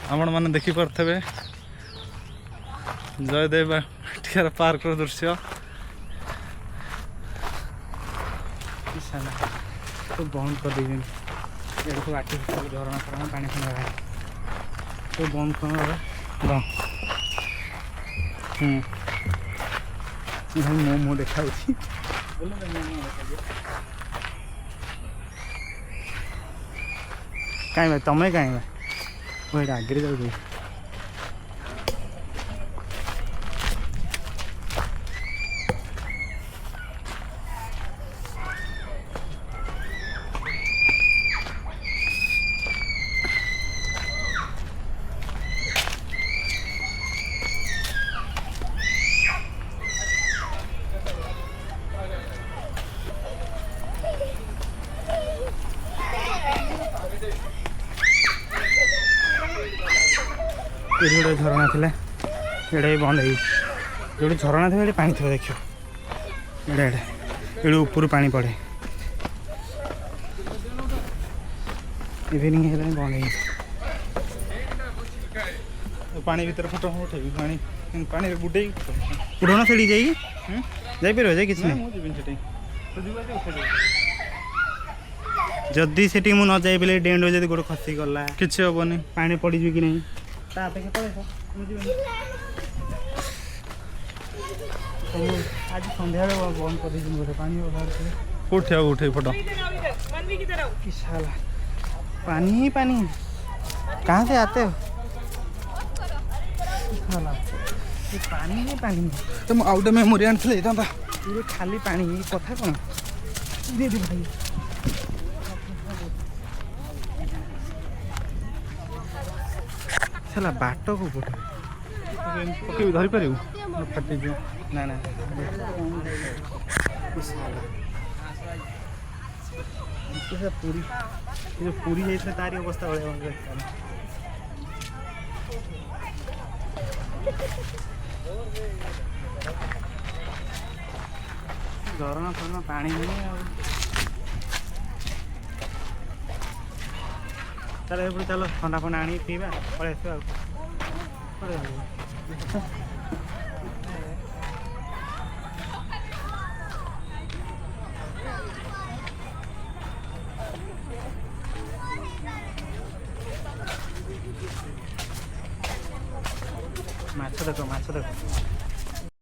आपण मैंने देखिपे जयदेव वाटिकार पार्क दृश्य तो बंद कर दी सब आर्टिफिशियल झरना फरना पानी फानी बाहर तो बंद कर मो देखा कहीं भाई तुम्हें कहीं भाई वो आगे जाऊ ये गोटे झरना थी ये बंद हो जो झरना थी पा थो देख ये ऊपर पा पड़े इवनिंग है बंद हो पानी भर फोटो उठे पानी पानी बुड़े उड़ना से जापर जाए कि जदि से न जाए बोले डेंड जब गोड़ खसी गला कि हेनी पानी पड़ कि नहीं आज सन्ध्या बंद कर पानी उठे उठे फोटो पानी ही पानी कहाँ से आते हो पानी ही पानी तुम आउट मेमोरी आनी पूरे खाली पानी कथा कौन दे दे भाई चला बाट को पके धरी पार फाटी ना ना पूरी जो पूरी जाता तारी अवस्था भाई झरना फरना पानी नहीं चलो ये चलो ठंडा फंडा आनी पीवा पड़े आस माछ देख